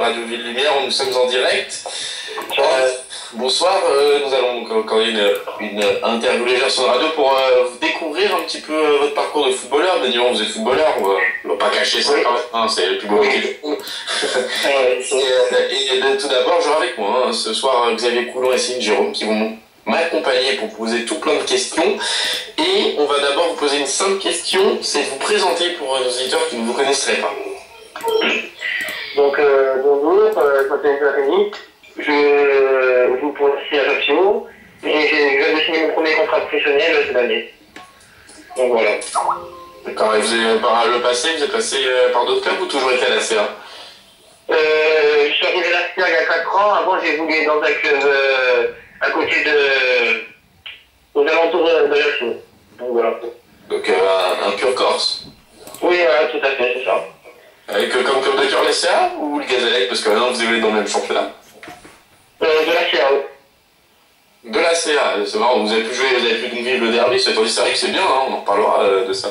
Radio Ville Lumière, nous sommes en direct. Bonsoir, nous allons donc encore une interview légère sur la radio pour découvrir un petit peu votre parcours de footballeur. Bien évidemment, vous êtes footballeur, on va pas cacher ça quand même, hein, c'est le plus beau métier du monde. Et tout d'abord, j'aurai avec moi ce soir Xavier Coulon et Céline Jérôme qui vont m'accompagner pour poser tout plein de questions. Et on va d'abord vous poser une simple question, c'est de vous présenter pour nos auditeurs qui ne vous connaisseraient pas. Donc, bonjour, je m'appelle Jérémy, je joue pour le Ajaccio et je viens de signer mon premier contrat professionnel cette année. Donc voilà. D'accord, et vous avez par le passé, vous êtes passé par d'autres clubs ou toujours été à la CA? Je suis arrivé à la CA il y a 4 ans, avant j'ai voulu dans un club à côté aux alentours d'Ajaccio. Donc voilà. Donc un pur Corse? Oui, tout à fait, c'est ça. Avec comme club de cœur les CA ou le Gazélec, parce que maintenant vous évoluez dans le même championnat? De la CA, oui. De la CA, c'est marrant, vous avez pu jouer, vous avez pu vivre le derby, c'est vrai que c'est bien, hein, on en reparlera de ça.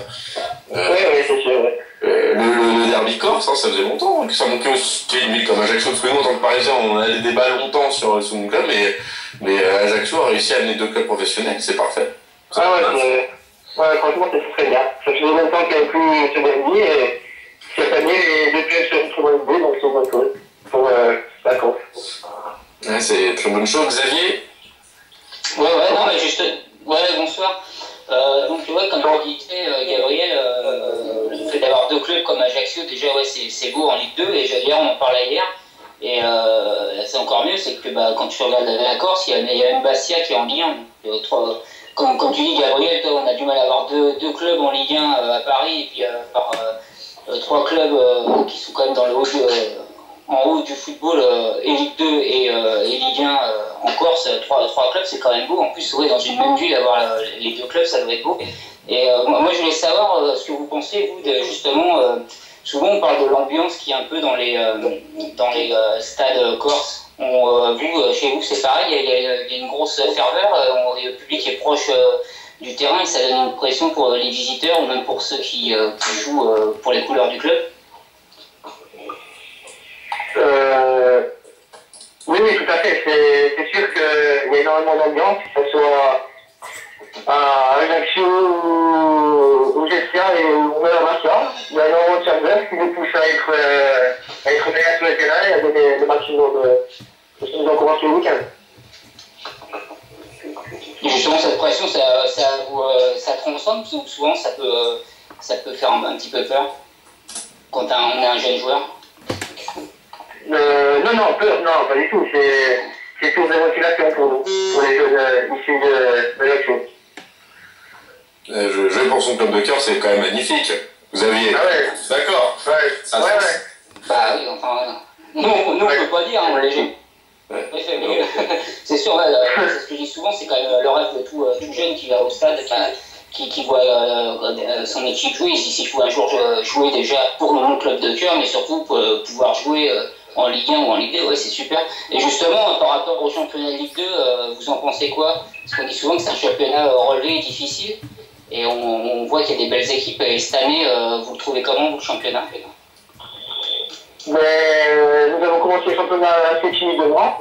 Oui, c'est sûr, oui. Le derby corse, hein, ça faisait longtemps que ça manquait aussi une ville comme Ajaccio, parce que nous en tant que Parisiens on a des débats longtemps sur mon club, mais Ajaccio a réussi à amener 2 clubs professionnels, c'est parfait. Ouais, franchement c'est très bien. Ça faisait longtemps qu'il n'y avait plus ce derby et cette année les 2 clubs se retrouvent en Ligue 2, donc c'est bonne chose pour la Corse. Ouais, c'est très bonne chose. Xavier? Ouais, non, mais juste. Ouais, bonsoir. Donc, ouais, comme tu disais, Gabriel, le fait d'avoir 2 clubs comme Ajaccio, déjà, ouais, c'est beau en Ligue 2, et hier, on en parlait hier. Et c'est encore mieux, c'est que quand tu regardes la Corse, il y a même Bastia qui est en Ligue 1. Comme tu dis, Gabriel, toi, on a du mal à avoir deux clubs en Ligue 1 à Paris, et puis par 3 clubs qui sont quand même dans le haut en haut du football et Ligue 2 et Ligue 1 en Corse, 3 clubs, c'est quand même beau. En plus, ouais, dans une même ville, avoir les 2 clubs, ça doit être beau. Et moi, je voulais savoir ce que vous pensez, vous, justement, souvent on parle de l'ambiance qui est un peu dans les stades corses. Vous, chez vous, c'est pareil, il y a une grosse ferveur, le public est proche du terrain et ça donne une pression pour les visiteurs ou même pour ceux qui jouent pour les couleurs du club. Oui, tout à fait. C'est sûr qu'il y a énormément d'ambiance, que ce soit à Ajaccio ou GCA ou même à Bastia. Il y a énormément de chaleur qui nous pousse à être meilleurs sur le terrain et à donner le maximum de ce qui nous encourage le week-end. Et justement, cette pression, ça transforme souvent, ça peut faire un petit peu peur quand on est un jeune joueur. Non, peur, non, pas du tout. C'est toujours des motivations pour nous, pour les jeunes issus de l'Ajaccio. Jouer pour son club de cœur, c'est quand même magnifique. Vous aviez... Ah ouais. D'accord. Ouais. Bah oui, enfin... Nous on peut pas dire, hein, léger. Ouais. C'est sûr, c'est ce que je dis souvent, c'est quand même le rêve de tout jeune qui va au stade, qui voit son équipe jouer. Il se dit si je pouvais un jour jouer déjà pour mon club de cœur, mais surtout pour pouvoir jouer en Ligue 1 ou en Ligue 2, ouais, c'est super. Et justement, par rapport au championnat de Ligue 2, vous en pensez quoi? Parce qu'on dit souvent que c'est un championnat relevé et difficile, et on voit qu'il y a des belles équipes, et cette année, vous le trouvez comment, vous, le championnat? Nous avons commencé le championnat assez timidement.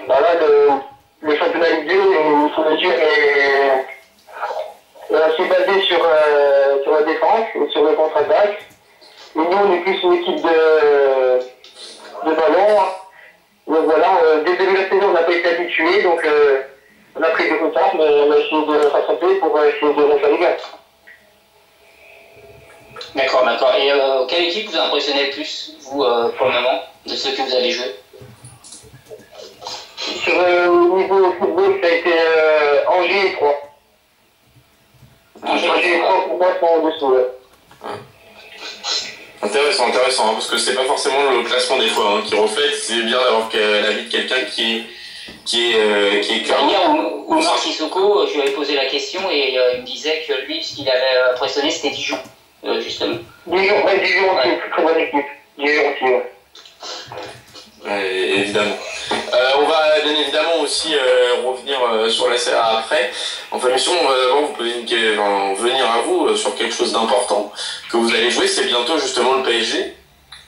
Voilà, le championnat Ligue 2, il faut le dire, est assez basé sur la défense et sur le contre-attaque. Et nous, on est plus une équipe de ballon. Donc voilà, dès le début de la saison, on n'a pas été habitués, donc on a pris du retard, mais on a essayé de rattraper pour essayer de refaire les gars. D'accord. Et quelle équipe vous a impressionné le plus, vous, pour le moment, de ceux que vous avez joués? Sur le niveau football, ça a été Angers et 3. Angers et 3 pour moi sont en dessous. Intéressant, hein, parce que c'est pas forcément le classement des fois qui reflète, c'est bien d'avoir l'avis de quelqu'un qui est clairement... Hier, Oumar Sissoko, je lui avais posé la question et il me disait que lui, ce qu'il avait impressionné, c'était Dijon, justement. Dijon aussi, très bonne équipe. Dijon aussi, ouais. Évidemment. On va bien évidemment aussi revenir sur la CA après. Enfin, mais on va d'abord vous poser venir à vous sur quelque chose d'important que vous allez jouer. C'est bientôt justement le PSG.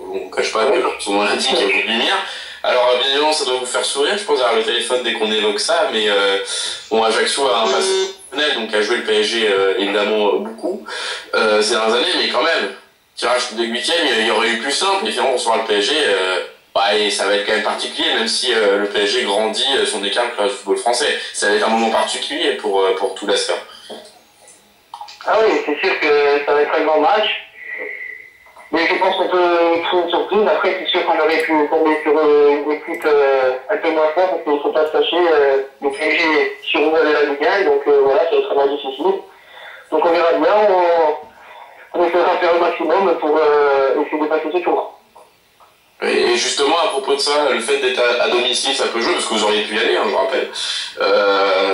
On ne cache pas que son nom l'indique, il y a beaucoup de lumière. Alors, bien évidemment, ça doit vous faire sourire, je pense, derrière le téléphone dès qu'on évoque ça, mais bon, Ajaccio a un passé exceptionnel, donc a joué le PSG évidemment beaucoup ces dernières années, mais quand même, tirage de 8e, il y aurait eu plus simple, et finalement, on sera le PSG, et ça va être quand même particulier, même si le PSG grandit son écart avec le football français. Ça va être un moment particulier pour tout la sphère. Ah oui, c'est sûr que ça va être un grand match. Mais je pense qu'on peut trouver une surprise. Après, c'est sûr qu'on aurait pu tomber sur une équipe un peu moins forte, parce qu'il ne faut pas se cacher. Le PSG survole la Ligue 1, donc voilà, ça va être vraiment difficile. Donc on verra bien, on essaiera de faire le maximum pour essayer de passer ce tour. Et justement, à propos de ça, le fait d'être à domicile, ça peut jouer, parce que vous auriez pu y aller, hein, je vous rappelle.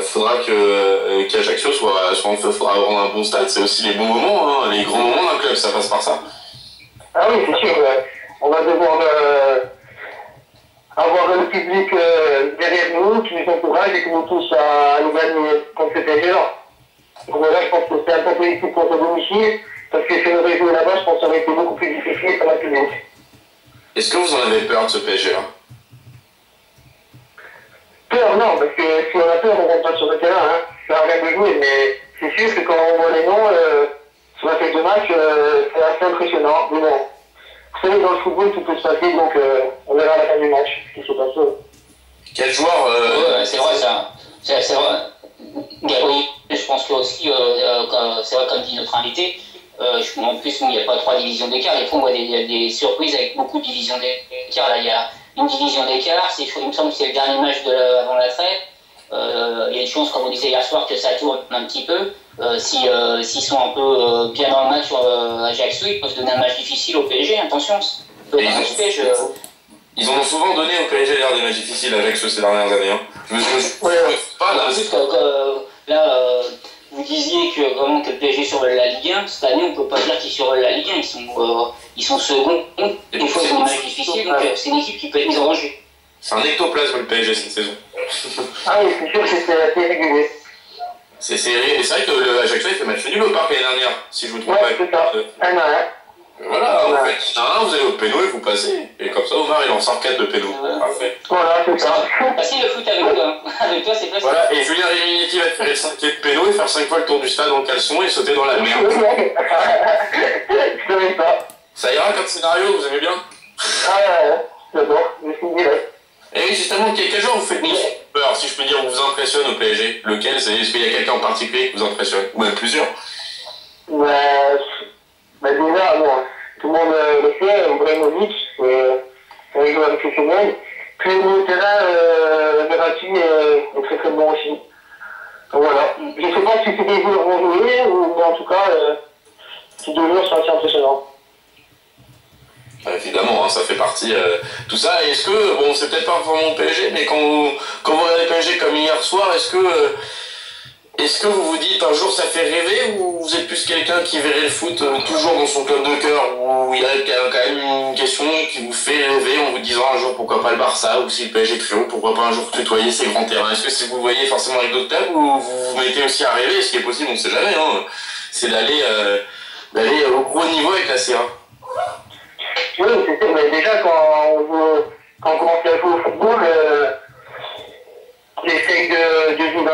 Faudra qu'Ajaccio soit en feu, faudra avoir un bon stade, c'est aussi les bons moments, hein, les grands moments d'un club, ça passe par ça. Ah oui, c'est sûr, on va devoir avoir le public derrière nous, qui nous encourage et qui nous pousse à nous gagner contre ce PSG-là. Donc voilà, je pense que c'est un peu politique contre domicile, parce que si on aurait joué là-bas, je pense que ça aurait été beaucoup plus difficile pour la public. Est-ce que vous en avez peur de ce PSG-là? Peur, non, parce que si on a peur, on rentre pas sur le terrain, hein. Ça n'a rien de jouer, mais c'est sûr que quand on voit les noms, sur la feuille de match, c'est assez impressionnant. Mais bon, vous savez, dans le football, tout peut se passer, donc on verra à la fin du match ce qui se passe. Quel joueur Ouais, c'est vrai ça. C'est vrai. Gabriel, je pense que aussi, c'est vrai comme dit notre invité, en plus il n'y a pas 3 divisions d'écart, des fois on voit des surprises avec beaucoup de divisions d'écart. Là il y a une division d'écart, il me semble que c'est le dernier match avant la trêve. Il y a une chance, comme on disait hier soir, que ça tourne un petit peu. S'ils sont un peu bien dans le match sur Ajaccio, ils peuvent donner un match difficile au PSG, attention. Ils en ont souvent donné au PSG l'air des matchs difficiles à Ajaccio ces dernières années. Hein. Je me pas là. Là, vous disiez que le PSG survole la Ligue 1. Cette année, on ne peut pas dire qu'ils survolent la Ligue 1. Ils sont seconds. Des fois, ils ont un match difficile, donc c'est une équipe qui peut être mise en danger. C'est un ectoplasme le PSG cette saison. Ah oui, c'est sûr que c'est assez régulier. C'est vrai que le Ajaccio il fait match nul au parc l'année dernière, si je ne me trompe pas. C'est ça. Voilà, en fait, vous allez au péno et vous passez. Et comme ça, Omar il en sort 4 de péno. Parfait. Voilà, c'est ça. Facile le foot avec toi. Avec toi, c'est facile. Voilà, et Julien Rivinetti va te faire les 5 pieds de péno et faire 5 fois le tour du stade en caleçon et sauter dans la merde. Je savais pas. Ça ira comme scénario, vous aimez bien? Ah ouais, j'adore, je suis direct. Et justement, quel joueur vous fait peur, si je peux dire, vous impressionne au PSG? Lequel? Est-ce qu'il y a quelqu'un en particulier qui vous impressionne? Ou même plusieurs? Déjà, bon, tout le monde le sait, Ibrahimovic, c'est un joueur exceptionnel. Puis au milieu de terrain, Verratti est très très bon aussi. Donc voilà. Je ne sais pas si c'est des joueurs vont jouer, mais en tout cas, ces deux joueurs sont assez impressionnants. Évidemment, hein, ça fait partie tout ça. Et est-ce que, bon, c'est peut-être pas vraiment le PSG, mais quand vous regardez le PSG comme hier soir, est-ce que vous vous dites un jour ça fait rêver, ou vous êtes plus quelqu'un qui verrait le foot toujours dans son club de cœur, ou il y a quand même une question qui vous fait rêver en vous disant un jour pourquoi pas le Barça, ou si le PSG est très haut, pourquoi pas un jour tutoyer ces grands terrains? Est-ce que si vous le voyez forcément avec d'autres clubs, ou vous vous mettez aussi à rêver? Ce qui est possible, on ne sait jamais, hein, c'est d'aller au gros niveau avec la CA. Oui, c'est sûr, mais déjà quand on commence à jouer au football, on essaye de jouer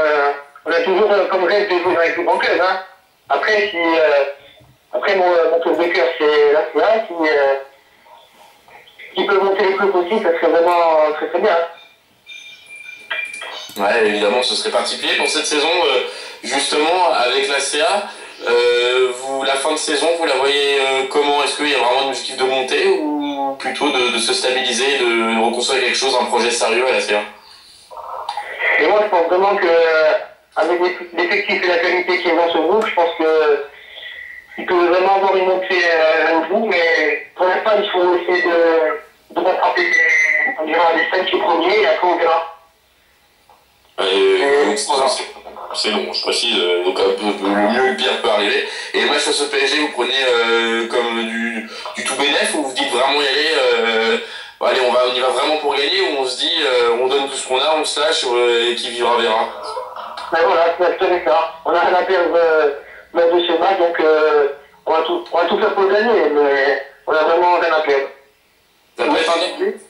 on a toujours comme rêve de jouer dans les plus grands clubs. Hein. Après, mon club de cœur, c'est la CA, qui peut monter les clubs aussi, ça serait vraiment très très bien. Ouais, évidemment, ce serait particulier pour cette saison, justement, avec la CA. La fin de saison, vous la voyez comment? Est-ce qu'il y a vraiment un objectif de monter, ou plutôt de se stabiliser, de reconstruire quelque chose, un projet sérieux à la CA? Et moi, je pense vraiment que avec l'effectif et la qualité qui est dans ce groupe, je pense qu'il peut vraiment avoir une montée au bout, mais pour l'instant, il faut essayer de rattraper les 5 premiers, et après on verra. C'est long, je précise, donc le mieux et le pire peut arriver. Et le match face au PSG, vous prenez comme du tout bénéf, ou vous dites vraiment y aller, allez, on y va vraiment pour gagner, ou on se dit on donne tout ce qu'on a, on se lâche, et qui vivra verra? Ben voilà, c'est exactement ça. On a rien à perdre de ce match, donc on va tout faire pour gagner, mais on a vraiment rien à perdre. Ça peut être un début.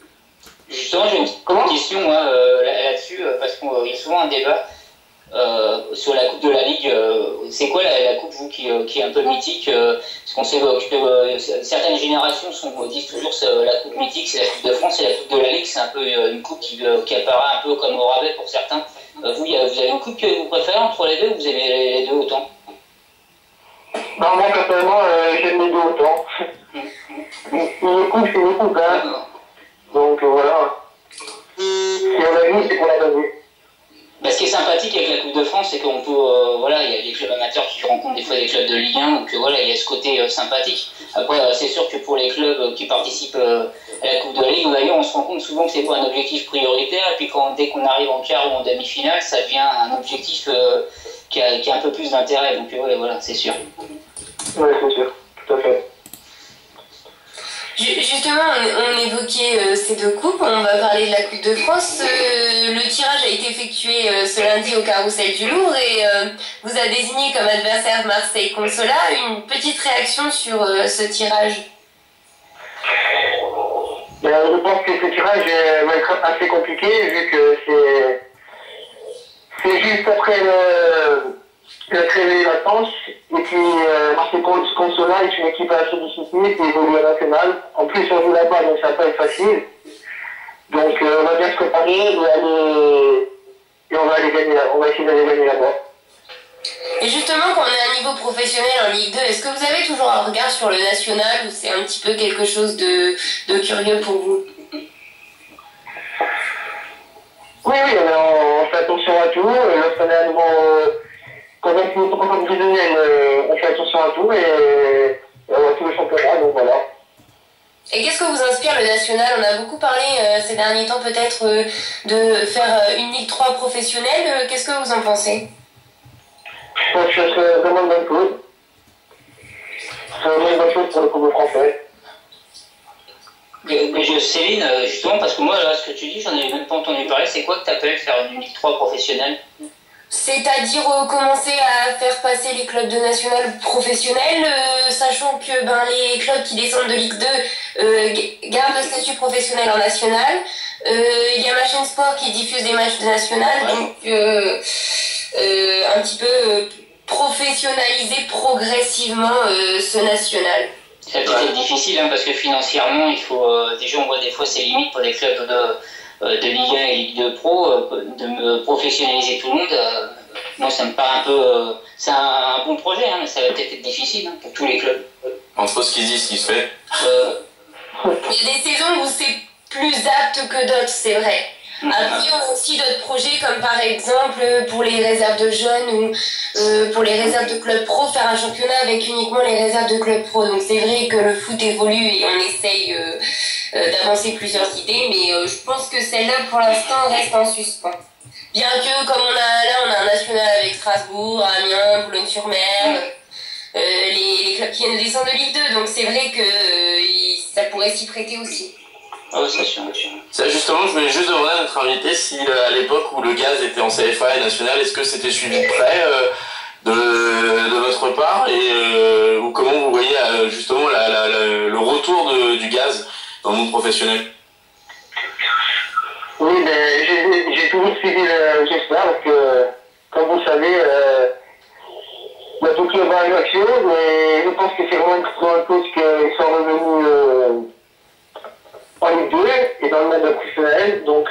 Justement, j'ai une petite question là-dessus, parce qu'il y a souvent un débat sur la Coupe de la Ligue. C'est quoi la Coupe, vous, qui est un peu mythique parce qu'on sait que certaines générations disent toujours que la Coupe mythique, c'est la Coupe de France, et la Coupe de la Ligue, c'est un peu une coupe qui apparaît un peu comme au rabais pour certains. Vous avez une coupe que vous préférez entre les deux, ou vous aimez les deux autant? Bah, moi, personnellement, j'aime les deux autant. Une coupe, c'est une coupe, hein. Donc voilà. Si on a gagné, c'est qu'on a gagné. Ce qui est sympathique avec la Coupe de France, c'est qu'on peut, il y a des clubs amateurs qui rencontrent des fois des clubs de Ligue 1, donc il y a ce côté sympathique. Après, c'est sûr que pour les clubs qui participent à la Coupe de la Ligue, d'ailleurs, on se rend compte souvent que c'est pas un objectif prioritaire, et puis dès qu'on arrive en quart ou en demi-finale, ça devient un objectif qui a un peu plus d'intérêt, donc voilà, c'est sûr. Oui, c'est sûr, tout à fait. Justement, on évoquait ces deux coupes, on va parler de la Coupe de France. Le tirage a été effectué ce lundi au Carrousel du Louvre et vous a désigné comme adversaire Marseille Consola. Une petite réaction sur ce tirage? Je pense que ce tirage va être assez compliqué vu que c'est juste après la trêve des vacances. Et puis Marseille Consola est une équipe assez disciplinée qui évolue à national. En plus on joue là-bas, donc ça va pas être facile. Donc on va bien se préparer et on va aller gagner, on va essayer d'aller gagner là-bas. Et justement, quand on est à un niveau professionnel en Ligue 2, est-ce que vous avez toujours un regard sur le national ou c'est un petit peu quelque chose de curieux pour vous? Oui, on fait attention à tout. Lorsqu'on est à nouveau, quand on est professionnel, on fait attention à tout et on va tout le championnat, donc voilà. Et qu'est-ce que vous inspire le national? On a beaucoup parlé ces derniers temps peut-être de faire une Ligue 3 professionnelle. Qu'est-ce que vous en pensez? Je pense que c'est vraiment une bonne chose. C'est vraiment une bonne chose pour le football français. Céline, justement, parce que moi, là, ce que tu dis, j'en ai même pas entendu parler, c'est quoi que tu appelles faire une Ligue 3 professionnelle? C'est-à-dire commencer à faire passer les clubs de national professionnels, sachant que les clubs qui descendent de Ligue 2 gardent le statut professionnel en national. Il y a ma chaîne sport qui diffuse des matchs de national, donc un petit peu professionnaliser progressivement ce national. Ça peut être difficile parce que financièrement, il faut déjà on voit des fois ses limites pour des clubs de Ligue 1 et Ligue 2 Pro de professionnaliser tout le monde. Moi, ça me paraît un peu. C'est un bon projet, mais ça va peut-être être difficile pour tous les clubs. Entre ce qu'ils disent, ce qui se fait. Il y a des saisons où c'est plus apte que d'autres, c'est vrai. Après, on a aussi d'autres projets, comme par exemple pour les réserves de jeunes ou pour les réserves de clubs pro, faire un championnat avec uniquement les réserves de clubs pro. Donc c'est vrai que le foot évolue et on essaye d'avancer plusieurs idées, mais je pense que celle-là, pour l'instant, reste en suspens. Bien que, comme on a un national avec Strasbourg, Amiens, Boulogne-sur-Mer, les clubs qui viennent de descendre de Ligue 2, donc c'est vrai que ça pourrait s'y prêter aussi. Ah oui, c'est sûr. Ça, justement, je voulais juste demander à notre invité si à l'époque où le gaz était en CFA et national, est-ce que c'était suivi de près de votre part et ou comment vous voyez justement le retour du gaz dans le monde professionnel? Oui, j'ai toujours suivi j'espère parce que, comme vous le savez, il y a beaucoup de barrières d'action, mais je pense que c'est vraiment une grande chose qu'ils sont revenus en Ligue 2 et dans le monde professionnel. Donc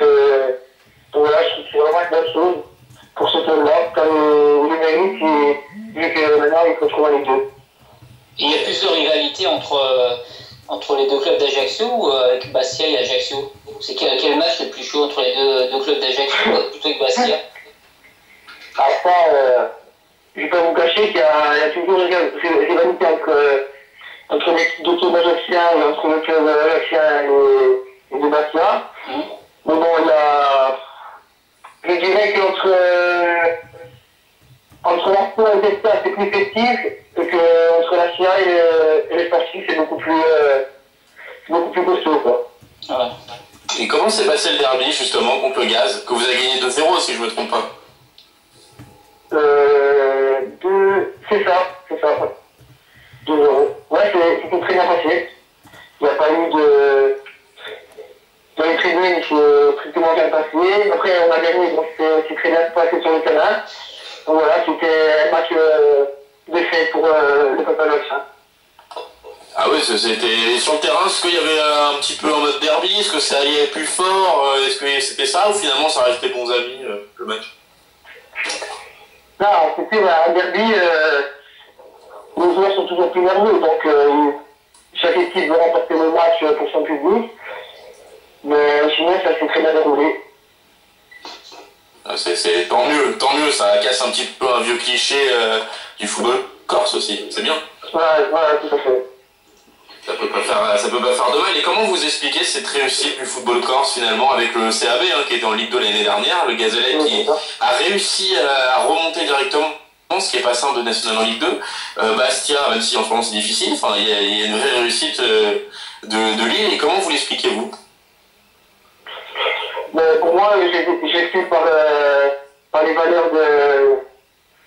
voilà, je trouve que c'est vraiment une bonne chose pour ce club-là, comme le mérite, vu que maintenant il se retrouve en Ligue 2. Il y a plus de rivalité entre les deux clubs d'Ajaccio ou avec Bastia et Ajaccio? C'est quel match le plus chaud entre les deux clubs d'Ajaccio plutôt que Bastia? Alors ça, je ne vais pas vous cacher qu'il y a toujours des rivalités entre l'équipe de club ajaccien et entre le club ajaccien et de Bastia. Mais bon, je dirais qu'entre l'Arsenal et Bastia, c'est plus festif, et qu'entre la CIA et les sportifs, c'est beaucoup plus costaud, quoi. Ouais. Et comment s'est passé le derby, justement, contre le gaz, que vous avez gagné 2-0, si je ne me trompe pas? C'est ça. 2-0. Ouais, c'était très bien passé. Il n'y a pas eu Nîmes, il s'est strictement bien passé. Après, on a gagné, donc c'est très bien passé sur le terrain. Donc voilà, c'était un match de fête pour le Papalox. Hein. Ah oui, c'était sur le terrain, est-ce qu'il y avait un petit peu en mode derby, est-ce que ça allait plus fort, est-ce que c'était ça ou finalement ça restait bons amis le match? Non, c'était un derby, les joueurs sont toujours plus nerveux, donc chaque équipe veut remporter le match pour son public. Mais sinon, ça s'est très bien déroulé. Ah, c'est tant mieux, ça casse un petit peu un vieux cliché du football corse aussi, c'est bien. Voilà, tout à fait. Ça peut pas faire de mal. Et comment vous expliquez cette réussite du football corse finalement avec le CAB qui était en Ligue 2 l'année dernière, le Gazellec qui a réussi à remonter directement, ce qui est passé de National en Ligue 2. Bastia, même si en ce moment c'est difficile, enfin il y a une vraie réussite de Lille. Et comment vous l'expliquez vous? Pour moi, j'explique par les valeurs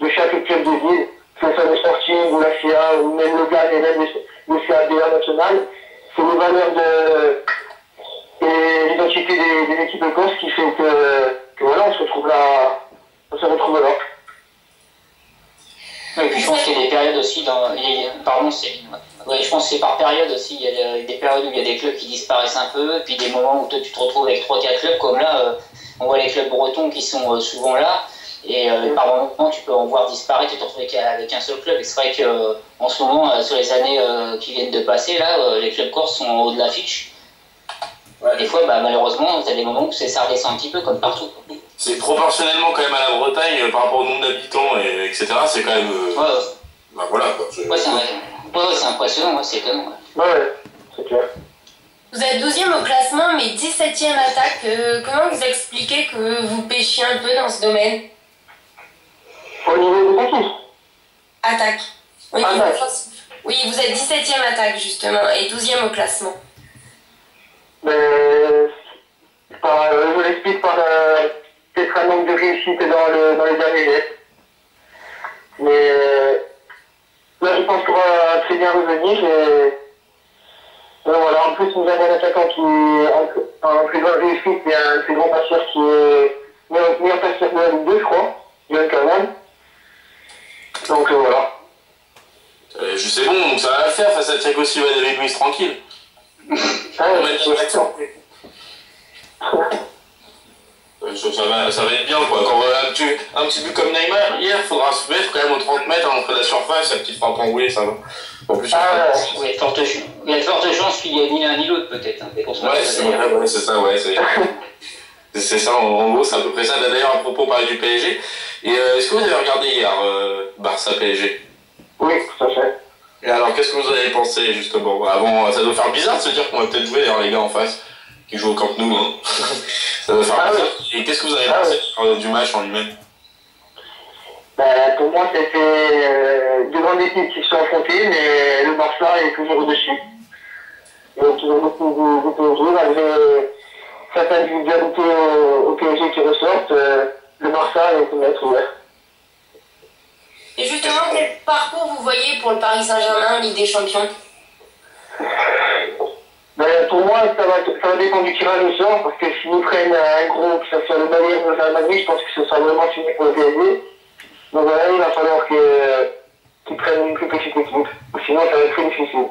de chaque club de ville, que ce soit le Sporting ou la CIA ou même le GAN et même le CABA national. C'est les valeurs et l'identité des équipes de Corse qui fait que voilà, on se retrouve là. Et puis je pense qu'il y a des périodes aussi pardon, je pense que c'est par période aussi. Il y a des périodes où il y a des clubs qui disparaissent un peu, et puis des moments où toi, tu te retrouves avec 3-4 clubs, comme là, on voit les clubs bretons qui sont souvent là, et par moments tu peux en voir disparaître et te retrouver avec un seul club. Et c'est vrai qu'en ce moment, sur les années qui viennent de passer, là, les clubs corses sont en haut de l'affiche. Ouais. Des fois, malheureusement, il y a des moments où ça redescend un petit peu, comme partout. C'est proportionnellement quand même à la Bretagne par rapport au nombre d'habitants, etc. C'est quand même. Voilà quoi. C'est impressionnant, c'est étonnant. Ouais, c'est clair. Vous êtes 12e au classement, mais 17e attaque. Comment vous expliquez que vous pêchiez un peu dans ce domaine? Au niveau défensif. Attaque. Oui, attaque. Oui, vous êtes 17e attaque justement et 12e au classement. Je l'explique par peut-être un manque de réussite dans les derniers gestes. Mais là, je pense qu'on va très bien revenir. Et voilà, en plus, nous avons un attaquant qui est en très grande réussite et un très grand passeur qui est meilleur passeur de la Ligue 2, je crois, Yann Kavan. Donc voilà. C'est bon, donc ça va le faire face à Tchaikovsky et David Luiz tranquille. Ça va être bien quoi. Quand un petit but comme Neymar hier, il faudra se mettre quand même aux 30 mètres à l'entrée de la surface, la petite frappe enroulée, ça va. En plus, il y a de fortes chances qu'il y ait ni l'un ni l'autre peut-être. C'est ça, ouais. C'est ça, en gros, c'est à peu près ça. D'ailleurs, à propos, on parlait du PSG. Et est-ce que vous avez regardé hier Barça-PSG? Oui, tout à fait. Et alors, qu'est-ce que vous en avez pensé justement? Avant, ça doit faire bizarre de se dire qu'on va peut-être jouer d'ailleurs les gars en face qui jouent au Camp Nou. Hein. Ça doit faire bizarre. Ouais. Et qu'est-ce que vous avez pensé du match en lui-même? Pour moi, c'était deux grandes équipes qui se sont affrontées, mais le Barça est toujours au-dessus. Il y a toujours beaucoup de PSG, malgré certaines individualités au PSG qui ressortent. Le Barça est maître ouvert. Et justement, quel parcours vous voyez pour le Paris Saint-Germain en Ligue des Champions? Pour moi, ça va dépendre du tirage au sort, parce que s'ils prennent un gros, que ce soit le Bayern ou le Real Madrid, je pense que ce sera vraiment fini pour le PSG. Donc voilà, il va falloir qu'ils prennent une plus petite équipe, sinon ça va être très difficile.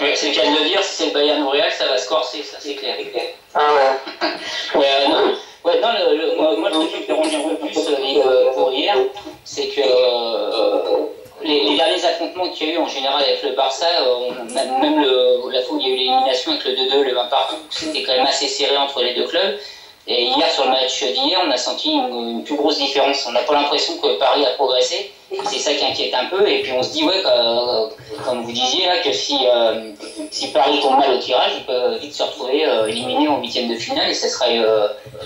Ouais, c'est le cas de le dire, si c'est le Bayern ou Real, ça va se corser, ça c'est clair. Ah ouais. Moi le truc qui me dérange un peu plus pour hier, c'est que les derniers affrontements qu'il y a eu en général avec le Barça, même la fois où il y a eu l'élimination avec le 2-2, le 20 partout, c'était quand même assez serré entre les deux clubs. Et hier, sur le match d'hier, on a senti une plus grosse différence. On n'a pas l'impression que Paris a progressé. C'est ça qui inquiète un peu. Et puis on se dit, comme vous disiez, là, que si Paris tombe mal au tirage, il peut vite se retrouver éliminé en huitième de finale. Et ça serait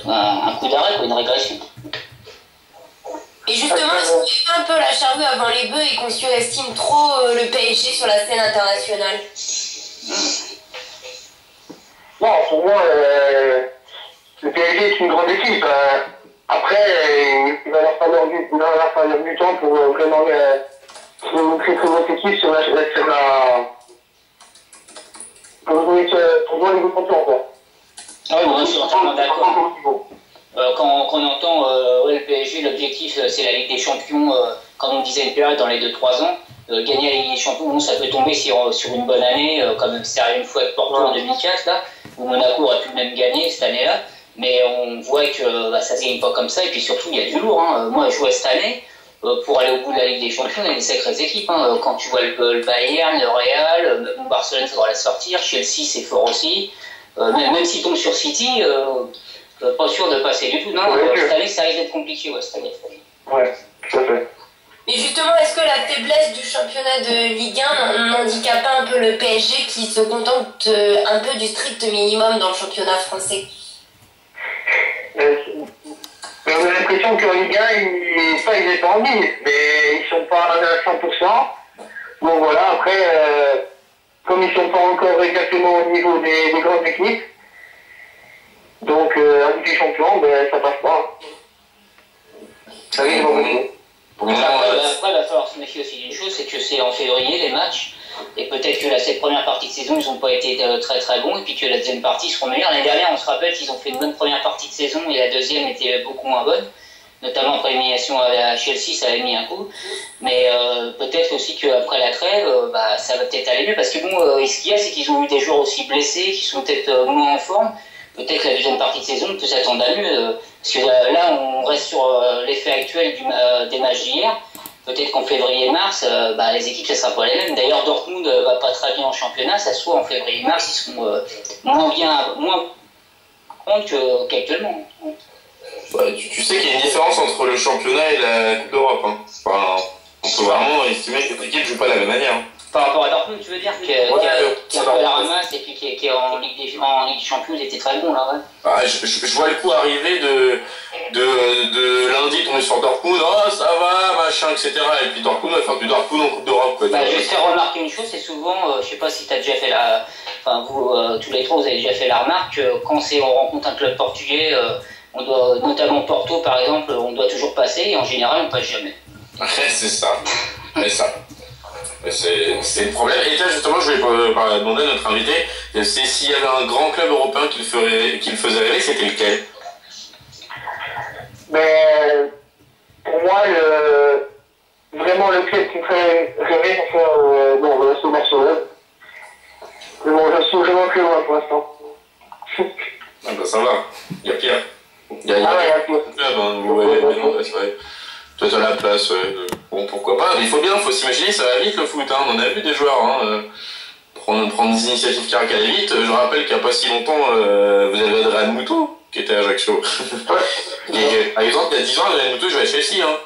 un coup d'arrêt, une régression. Et justement, est-ce qu'on fait un peu la charrue avant les bœufs et qu'on surestime trop le PSG sur la scène internationale? Non, pour moi, le PSG est une grande équipe. Après, il va leur falloir du temps pour vraiment une très très grosse équipe pour jouer les champions, quoi. Ah oui, moi je suis entièrement d'accord. Quand on entend le PSG, l'objectif c'est la Ligue des Champions, comme on disait une période dans les 2-3 ans, gagner la Ligue des Champions, bon, ça peut tomber sur une bonne année, comme c'est arrivé une fois avec Porto en 2004, là, où Monaco aurait pu même gagner cette année-là, mais on voit que ça ne se gagne pas comme ça, et puis surtout il y a du lourd. Hein. Moi je vois cette année, pour aller au bout de la Ligue des Champions, il y a des sacrées équipes. Hein. Quand tu vois le Bayern, le Real, Barcelone, ça va la sortir, Chelsea c'est fort aussi, même s'ils tombent sur City, pas sûr de passer du tout. Non, cette année ça risque d'être compliqué, cette année. Ouais, tout à fait. Mais justement, est-ce que la faiblesse du championnat de Ligue 1 n'handicape pas un peu le PSG qui se contente un peu du strict minimum dans le championnat français? On a l'impression qu'en Ligue 1, ils étaient en vie, mais ils sont pas à 100%. Donc voilà, après, comme ils sont pas encore exactement au niveau des grandes équipes, donc en Ligue des Champions, ben, ça passe pas. Ça risque de Après, il va falloir se méfier aussi d'une chose, c'est que c'est en février les matchs, et peut-être que cette première partie de saison, ils n'ont pas été très très bons, et puis que la deuxième partie seront meilleurs. L'année dernière, on se rappelle qu'ils ont fait une bonne première partie de saison, et la deuxième était beaucoup moins bonne, notamment après l'élimination à Chelsea, ça avait mis un coup. Mais peut-être aussi qu'après la trêve, ça va peut-être aller mieux, parce que bon, ce qu'il y a, c'est qu'ils ont eu des joueurs aussi blessés, qui sont peut-être moins en forme. Peut-être que la deuxième partie de saison peut s'attendre à mieux, parce que là, on reste sur l'effet actuel des matchs d'hier. Peut-être qu'en février-mars, les équipes, ça sera pas les mêmes. D'ailleurs, Dortmund va pas très bien en championnat, ça se trouve en février-mars, ils seront moins bons qu'actuellement. Tu sais qu'il y a une différence entre le championnat et la Coupe d'Europe. Hein. Enfin, on peut vraiment estimer que les équipes ne jouent pas de la même manière. Par rapport à Dortmund, tu veux dire qui a un peu la ramasse et puis qui est en Ligue des Champions, il était très bon là, ouais. Je vois le coup arriver de lundi tomber sur Dortmund, oh ça va, machin, etc. Et puis Dortmund va faire du Dortmund en Coupe d'Europe. Je vais te faire remarquer une chose, c'est souvent, je sais pas si tu as déjà fait vous, tous les trois, vous avez déjà fait la remarque, quand on rencontre un club portugais, on doit, notamment Porto par exemple, on doit toujours passer et en général on passe jamais. Ouais, c'est ça. C'est ça. C'est le problème. Et là, justement, je voulais demander à notre invité, c'est s'il y avait un grand club européen qui le faisait rêver, c'était lequel? Mais pour moi, vraiment le club qui me fait rêver, c'est le FC Barcelone. Mais bon, je suis vraiment plus loin pour l'instant. Ah bah ça va, il y a pire. Il y a pire. Club, hein, mais non, c'est vrai. Toi, t'as la place, ouais. Bon, pourquoi pas. Mais il faut s'imaginer, ça va vite le foot. Hein. On a vu des joueurs prendre des initiatives qui allaient vite. Je rappelle qu'il n'y a pas si longtemps, vous avez Adrien Moutou qui était à Ajaccio. Et par exemple, il y a 10 ans, Adrien Moutou jouait à Chelsea. Hein.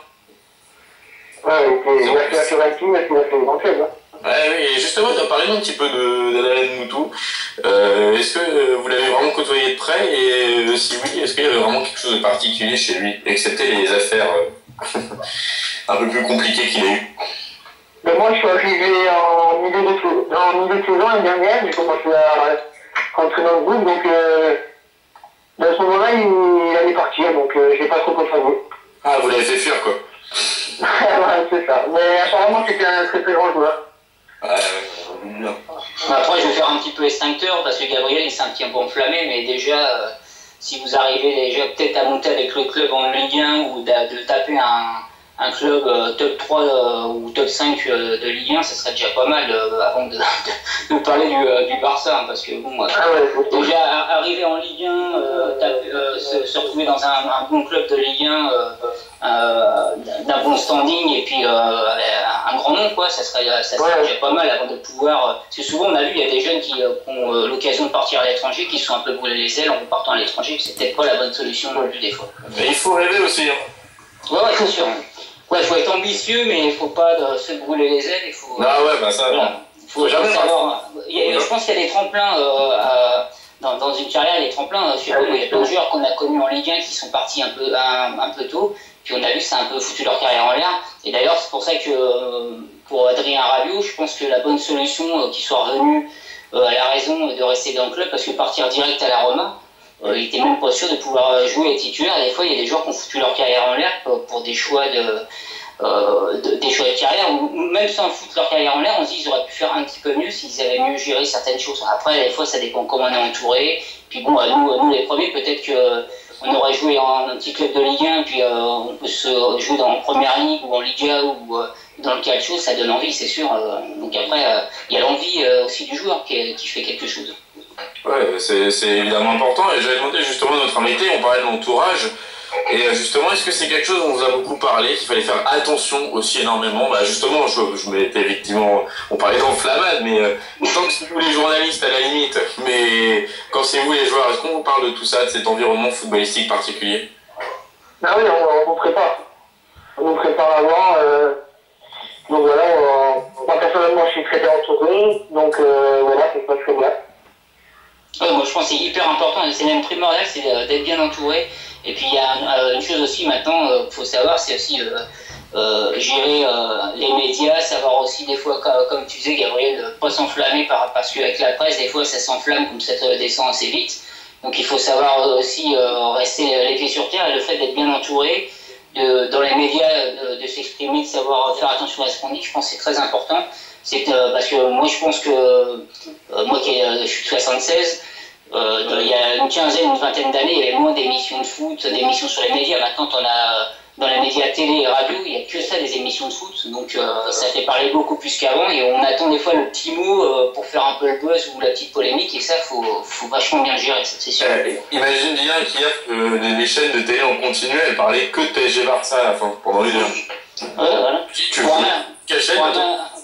Ouais, il a fait la Fiorentina, mais il a fait le grand club. Ouais, oui, et justement, tu as parlé un petit peu d'Adrien Moutou. Est-ce que vous l'avez vraiment côtoyé de près? Et si oui, est-ce qu'il y avait vraiment quelque chose de particulier chez lui, excepté les affaires un peu plus compliquées qu'il a eues? Mais moi, je suis arrivé en milieu de saison l'année dernière, j'ai commencé à rentrer dans le groupe, donc à ce moment-là, il allait partir, donc j'ai pas trop conservé. Ah, vous l'avez fait fuir, quoi. Ouais, c'est ça. Mais apparemment, c'était un très très grand joueur. Ouais, bien. Après, je vais faire un petit peu extincteur, parce que Gabriel, il s'est un petit peu enflammé, mais déjà, si vous arrivez déjà peut-être à monter avec le club en Ligue 1 ou de taper un club top 3 ou top 5 de Ligue 1, ça serait déjà pas mal avant de parler du Barça, hein, parce que bon, déjà arriver en Ligue 1, se retrouver dans un bon club de Ligue 1, d'un bon standing et puis un grand nom, quoi, ça serait déjà pas mal avant de pouvoir. Parce que souvent on a vu, il y a des jeunes qui ont l'occasion de partir à l'étranger, qui sont un peu brûlés les ailes en partant à l'étranger, c'est peut-être pas la bonne solution non plus des fois. Mais il faut rêver aussi. Hein. Ouais, c'est sûr. Ouais, il faut être ambitieux, mais il ne faut pas se brûler les ailes. Il faut, ah ouais, bah ça, voilà. Faut jamais savoir. Je pense qu'il y a des tremplins dans une carrière, il y a des tremplins. Il y a plein de joueurs qu'on a connus en Ligue 1 qui sont partis un peu tôt, puis on a vu que ça a un peu foutu leur carrière en l'air. Et d'ailleurs, c'est pour ça que pour Adrien Rabiot, je pense que la bonne solution qu'il soit revenu à la raison de rester dans le club, parce que partir direct à la Roma, il était même pas sûr de pouvoir jouer et titulaire. Des fois, il y a des joueurs qui ont foutu leur carrière en l'air pour des choix des choix de carrière, ou même sans foutre leur carrière en l'air, on se dit qu'ils auraient pu faire un petit peu mieux s'ils avaient mieux géré certaines choses. Après, des fois, ça dépend comment on est entouré. Puis bon, nous les premiers, peut-être qu'on aurait joué en un petit club de Ligue 1, puis on peut se jouer en Première Ligue ou en Liga ou dans le calcio, ça donne envie, c'est sûr. Donc après, il y a l'envie aussi du joueur qui fait quelque chose. Ouais, c'est évidemment important. Et j'avais demandé justement à notre invité, on parlait de l'entourage. Et justement, est-ce que c'est quelque chose dont on vous a beaucoup parlé, qu'il fallait faire attention aussi énormément? Bah justement, je m'étais effectivement, on parlait d'enflammade, mais tant que c'est vous les journalistes à la limite, mais quand c'est vous les joueurs, est-ce qu'on vous parle de tout ça, de cet environnement footballistique particulier? Ah oui, on vous prépare. On vous prépare avant. Donc voilà, moi personnellement je suis très bien entouré, donc voilà, c'est pas très bien. Ouais, moi je pense que c'est hyper important, c'est même primordial, c'est d'être bien entouré. Et puis il y a une chose aussi maintenant qu'il faut savoir, c'est aussi gérer les médias, savoir aussi des fois, comme tu disais Gabriel, ne pas s'enflammer parce qu'avec la presse, des fois ça s'enflamme comme ça descend assez vite. Donc il faut savoir aussi rester les pieds sur terre, et le fait d'être bien entouré, dans les médias, de s'exprimer, de savoir faire attention à ce qu'on dit, je pense que c'est très important. Parce que moi je pense que, moi je suis de 76, il y a une quinzaine, une vingtaine d'années, il y avait moins d'émissions de foot, d'émissions sur les médias. Maintenant, on a dans les médias télé et radio, il n'y a que ça, des émissions de foot. Donc, ça fait parler beaucoup plus qu'avant. Et on attend des fois le petit mot pour faire un peu le buzz ou la petite polémique. Et ça, faut vachement bien le gérer, ça, c'est sûr. Imagine bien qu'hier, les chaînes de télé en continu, elles parlaient que de PSG Barça à la fin, pendant une heure. Voilà.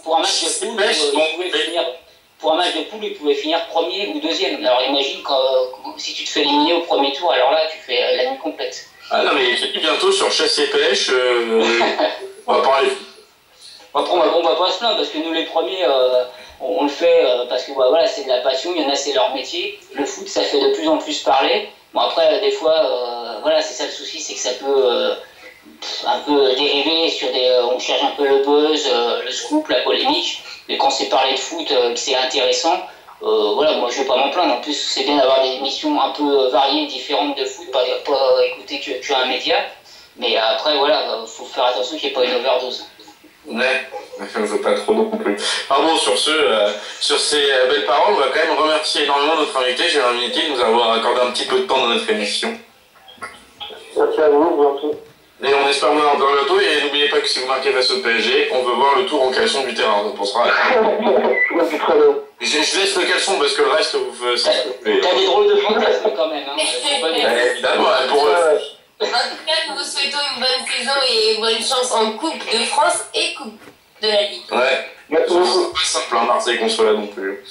Pour un match de poule, pour un match de poule, il pouvait finir premier ou deuxième. Alors imagine si tu te fais éliminer au premier tour, alors là, tu fais la nuit complète. Ah non, mais bientôt sur Chasse et Pêche, on va parler. Après, on va pas se plaindre parce que nous, les premiers, on le fait parce que voilà, c'est de la passion, il y en a, c'est leur métier. Le foot, ça fait de plus en plus parler. Bon, après, des fois, voilà, c'est ça le souci, c'est que ça peut un peu dériver sur on cherche un peu le buzz, le scoop, la polémique. Mais quand c'est parler de foot, que c'est intéressant, voilà, moi je vais pas m'en plaindre. En plus, c'est bien d'avoir des émissions un peu variées, différentes de foot, pas écouter qu'un média. Mais après, voilà, faut faire attention qu'il n'y ait pas une overdose. Ouais, je ne veux pas trop non plus. Ah bon, sur ces belles paroles, on va quand même remercier énormément notre invité, Gérard Minetti, de nous avoir accordé un petit peu de temps dans notre émission. Merci à vous, bientôt. Et on espère vous revoir bientôt. Et n'oubliez pas que si vous marquez face au PSG, on veut voir le tour en caleçon du terrain. On pensera. Je laisse le caleçon parce que le reste, vous faites. T'as des drôles de fantasmes quand même. Hein. Évidemment, pour eux. En tout cas, nous vous souhaitons une bonne saison et bonne chance en Coupe de France et Coupe de la Ligue. Ouais. C'est pas simple, hein, Marseille qu'on soit là non plus.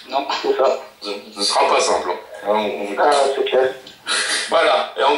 Non. C'est ça. Ce sera pas simple. Hein. Ah, c'est clair. Voilà. Et on